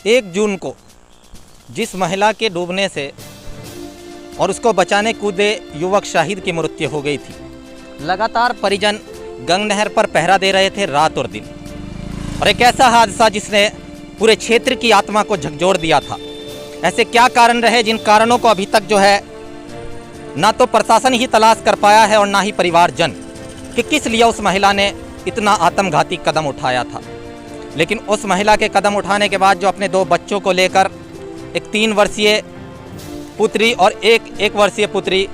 1 जून को जिस महिला के डूबने से और उसको बचाने कूदे युवक शाहिद की मृत्यु हो गई थी, लगातार परिजन गंग नहर पर पहरा दे रहे थे रात और दिन। और एक ऐसा हादसा जिसने पूरे क्षेत्र की आत्मा को झकझोर दिया था। ऐसे क्या कारण रहे जिन कारणों को अभी तक जो है ना तो प्रशासन ही तलाश कर पाया है और ना ही परिवारजन, कि किस लिए उस महिला ने इतना आत्मघाती कदम उठाया था। लेकिन उस महिला के कदम उठाने के बाद जो अपने 2 बच्चों को लेकर, एक 3 वर्षीय पुत्री और एक 1 वर्षीय पुत्री,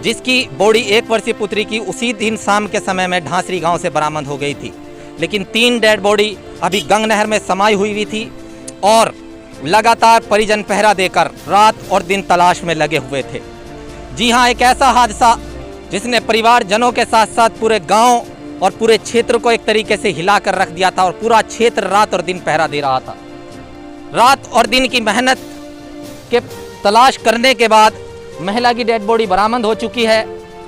जिसकी बॉडी 1 वर्षीय पुत्री की उसी दिन शाम के समय में ढांसरी गांव से बरामद हो गई थी। लेकिन 3 डेड बॉडी अभी गंग नहर में समाई हुई थी और लगातार परिजन पहरा देकर रात और दिन तलाश में लगे हुए थे। जी हाँ, एक ऐसा हादसा जिसने परिवारजनों के साथ साथ पूरे गांव और पूरे क्षेत्र को एक तरीके से हिलाकर रख दिया था और पूरा क्षेत्र रात और दिन पहरा दे रहा था। रात और दिन की मेहनत के तलाश करने के बाद महिला की डेड बॉडी बरामद हो चुकी है।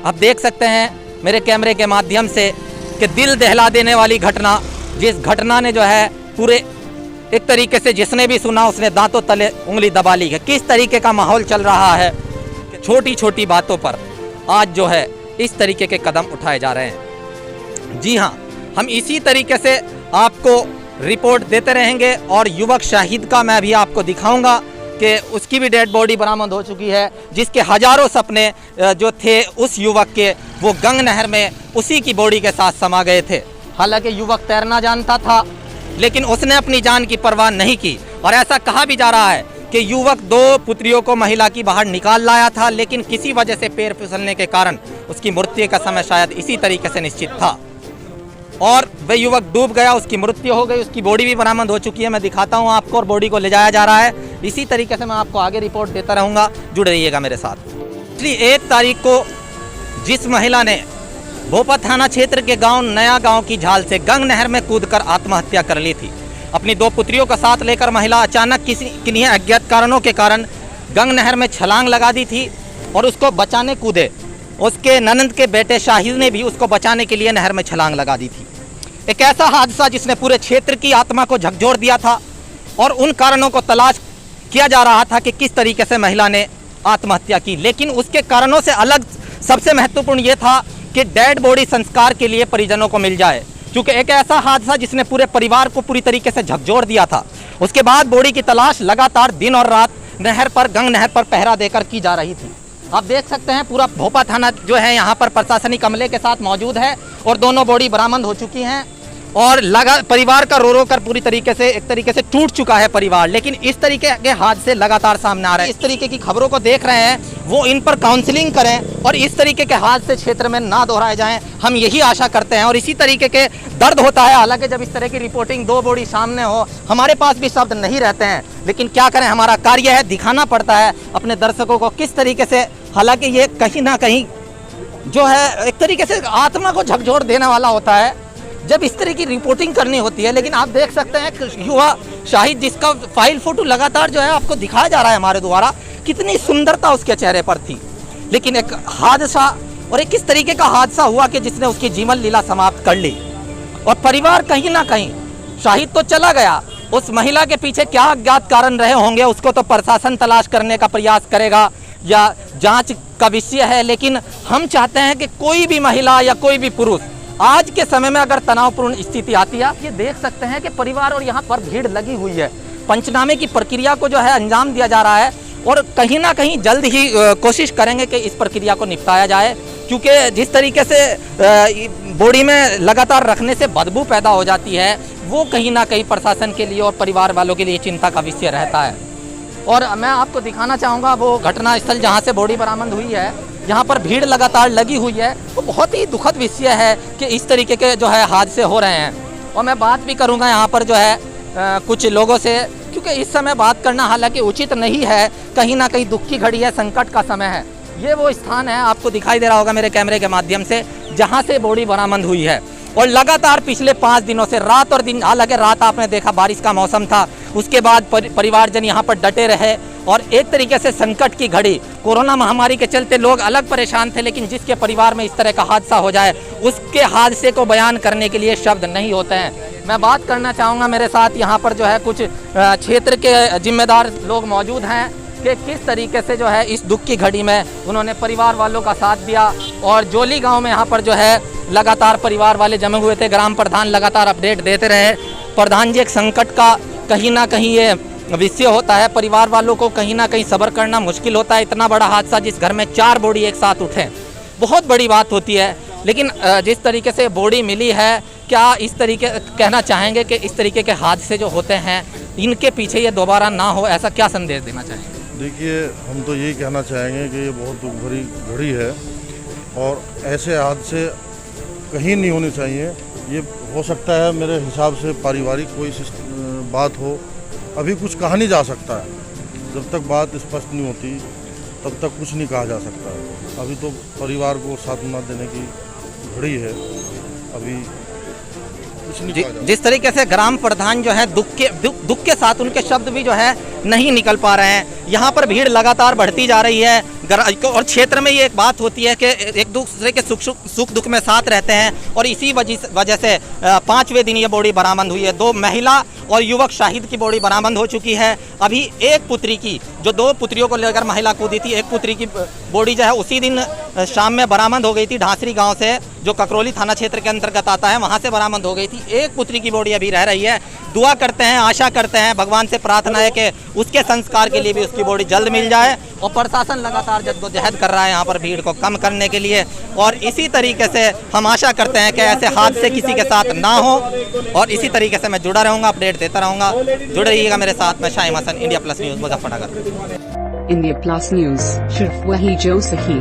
आप देख सकते हैं मेरे कैमरे के माध्यम से कि दिल दहला देने वाली घटना, जिस घटना ने जो है पूरे एक तरीके से जिसने भी सुना उसने दांतों तले उंगली दबा ली है। किस तरीके का माहौल चल रहा है कि छोटी छोटी बातों पर आज जो है इस तरीके के कदम उठाए जा रहे हैं। जी हाँ, हम इसी तरीके से आपको रिपोर्ट देते रहेंगे और युवक शाहिद का मैं भी आपको दिखाऊंगा कि उसकी भी डेड बॉडी बरामद हो चुकी है, जिसके हजारों सपने जो थे उस युवक के, वो गंग नहर में उसी की बॉडी के साथ समा गए थे। हालांकि युवक तैरना जानता था, लेकिन उसने अपनी जान की परवाह नहीं की। और ऐसा कहा भी जा रहा है कि युवक 2 पुत्रियों को महिला की बाहर निकाल लाया था, लेकिन किसी वजह से पैर फिसलने के कारण उसकी मृत्यु का समय शायद इसी तरीके से निश्चित था और वह युवक डूब गया, उसकी मृत्यु हो गई। उसकी बॉडी भी बरामद हो चुकी है, मैं दिखाता हूं आपको, और बॉडी को ले जाया जा रहा है। इसी तरीके से मैं आपको आगे रिपोर्ट देता रहूँगा, जुड़े रहिएगा मेरे साथ। इसलिए 1 तारीख को जिस महिला ने भोपा थाना क्षेत्र के गांव नया गांव की झाल से गंग नहर में कूदकर आत्महत्या कर ली थी, अपनी 2 पुत्रियों का साथ लेकर महिला अचानक किन्हीं अज्ञात कारणों के कारण गंग नहर में छलांग लगा दी थी और उसको बचाने कूदे। उसके ननंद के बेटे शाहिद ने भी उसको बचाने के लिए नहर में छलांग लगा दी थी। एक ऐसा हादसा जिसने पूरे क्षेत्र की आत्मा को झकझोर दिया था और उन कारणों को तलाश किया जा रहा था कि किस तरीके से महिला ने आत्महत्या की। लेकिन उसके कारणों से अलग सबसे महत्वपूर्ण ये था कि डेड बॉडी संस्कार के लिए परिजनों को मिल जाए, क्योंकि एक ऐसा हादसा जिसने पूरे परिवार को पूरी तरीके से झकझोर दिया था। उसके बाद बॉडी की तलाश लगातार दिन और रात नहर पर, गंग नहर पर पहरा देकर की जा रही थी। आप देख सकते हैं पूरा भोपा थाना जो है यहाँ पर प्रशासनिक अमले के साथ मौजूद है और दोनों बॉडी बरामद हो चुकी हैं और परिवार का रो रो कर पूरी तरीके से एक तरीके से टूट चुका है परिवार। लेकिन इस तरीके के हादसे लगातार सामने आ रहे हैं। इस तरीके की खबरों को देख रहे हैं, वो इन पर काउंसलिंग करें और इस तरीके के हादसे क्षेत्र में ना दोहराए जाएं, हम यही आशा करते हैं। और इसी तरीके के दर्द होता है, हालांकि जब इस तरह की रिपोर्टिंग 2 बॉडी सामने हो, हमारे पास भी शब्द नहीं रहते हैं, लेकिन क्या करें, हमारा कार्य है, दिखाना पड़ता है अपने दर्शकों को किस तरीके से। हालांकि ये कहीं ना कहीं जो है एक तरीके से आत्मा को झकझोर देने वाला होता है जब इस तरह की रिपोर्टिंग करनी होती है। लेकिन आप देख सकते हैं युवा शाहिद, जिसका फाइल फोटो लगातार जो है आपको दिखाया जा रहा है हमारे द्वारा, कितनी सुंदरता उसके चेहरे पर थी। लेकिन एक हादसा और एक किस तरीके का हादसा हुआ कि जिसने उसकी जीवन लीला समाप्त कर ली। और परिवार कहीं ना कहीं, शाहिद तो चला गया, उस महिला के पीछे क्या अज्ञात कारण रहे होंगे उसको तो प्रशासन तलाश करने का प्रयास करेगा या जांच का विषय है। लेकिन हम चाहते हैं कि कोई भी महिला या कोई भी पुरुष आज के समय में अगर तनावपूर्ण स्थिति आती है, आप ये देख सकते हैं कि परिवार और यहाँ पर भीड़ लगी हुई है। पंचनामे की प्रक्रिया को जो है अंजाम दिया जा रहा है और कहीं ना कहीं जल्द ही कोशिश करेंगे कि इस प्रक्रिया को निपटाया जाए, क्योंकि जिस तरीके से बॉडी में लगातार रखने से बदबू पैदा हो जाती है, वो कहीं ना कहीं प्रशासन के लिए और परिवार वालों के लिए चिंता का विषय रहता है। और मैं आपको दिखाना चाहूँगा वो घटना स्थल जहाँ से बॉडी बरामद हुई है, यहाँ पर भीड़ लगातार लगी हुई है। वो बहुत ही दुखद विषय है कि इस तरीके के जो है हादसे हो रहे हैं। और मैं बात भी करूँगा यहाँ पर जो है कुछ लोगों से, क्योंकि इस समय बात करना हालांकि उचित नहीं है, कहीं ना कहीं दुख की घड़ी है, संकट का समय है। ये वो स्थान है, आपको दिखाई दे रहा होगा मेरे कैमरे के माध्यम से, जहाँ से बॉडी बरामद हुई है। और लगातार पिछले 5 दिनों से रात और दिन, हालांकि रात आपने देखा बारिश का मौसम था, उसके बाद परिवारजन यहाँ पर डटे रहे और एक तरीके से संकट की घड़ी, कोरोना महामारी के चलते लोग अलग परेशान थे, लेकिन जिसके परिवार में इस तरह का हादसा हो जाए उसके हादसे को बयान करने के लिए शब्द नहीं होते हैं। मैं बात करना चाहूँगा, मेरे साथ यहाँ पर जो है कुछ क्षेत्र के जिम्मेदार लोग मौजूद हैं कि किस तरीके से जो है इस दुख की घड़ी में उन्होंने परिवार वालों का साथ दिया। और जोली गांव में यहाँ पर जो है लगातार परिवार वाले जमे हुए थे, ग्राम प्रधान लगातार अपडेट देते रहे। प्रधान जी, एक संकट का कहीं ना कहीं ये विषय होता है, परिवार वालों को कहीं ना कहीं सब्र करना मुश्किल होता है। इतना बड़ा हादसा, जिस घर में 4 बॉडी एक साथ उठे, बहुत बड़ी बात होती है। लेकिन जिस तरीके से बॉडी मिली है, क्या इस तरीके कहना चाहेंगे कि इस तरीके के हादसे जो होते हैं इनके पीछे ये दोबारा ना हो, ऐसा क्या संदेश देना चाहेंगे? देखिए, हम तो यही कहना चाहेंगे कि ये बहुत दुख भरी घड़ी है और ऐसे हादसे कहीं नहीं होने चाहिए। ये हो सकता है मेरे हिसाब से पारिवारिक कोई बात हो, अभी कुछ कहा नहीं जा सकता है। जब तक बात स्पष्ट नहीं होती तब तक कुछ नहीं कहा जा सकता है। अभी तो परिवार को सांत्वना देने की घड़ी है, अभी कुछ नहीं कहा जा। जिस तरीके से ग्राम प्रधान जो है दुख के साथ उनके शब्द भी जो है नहीं निकल पा रहे हैं। यहाँ पर भीड़ लगातार बढ़ती जा रही है और क्षेत्र में ये एक बात होती है कि एक दूसरे के सुख दुख में साथ रहते हैं और इसी वजह से 5वें दिन ये बॉडी बरामद हुई है। 2 महिला और युवक शाहिद की बॉडी बरामद हो चुकी है। अभी एक पुत्री की, जो 2 पुत्रियों को लेकर महिला कूदी थी, एक पुत्री की बॉडी जो है उसी दिन शाम में बरामद हो गई थी। ढांसरी गांव से, जो ककरौली थाना क्षेत्र के अंतर्गत आता है, वहां से बरामद हो गई थी। एक पुत्री की बॉडी अभी रह रही है। दुआ करते हैं, आशा करते हैं, भगवान से प्रार्थना है कि उसके संस्कार के लिए भी उसकी बॉडी जल्द मिल जाए। और प्रशासन लगातार जद्दोजहद कर रहा है यहाँ पर भीड़ को कम करने के लिए। और इसी तरीके से हम आशा करते हैं कि ऐसे हादसे किसी के साथ ना हो। और इसी तरीके से मैं जुड़ा रहूँगा, अपडेट देता रहूँगा। जुड़े रहिएगा मेरे साथ। मैं Shahim Hasan, India plus news, Muzaffarnagar. India plus news, सिर्फ वही जो सही।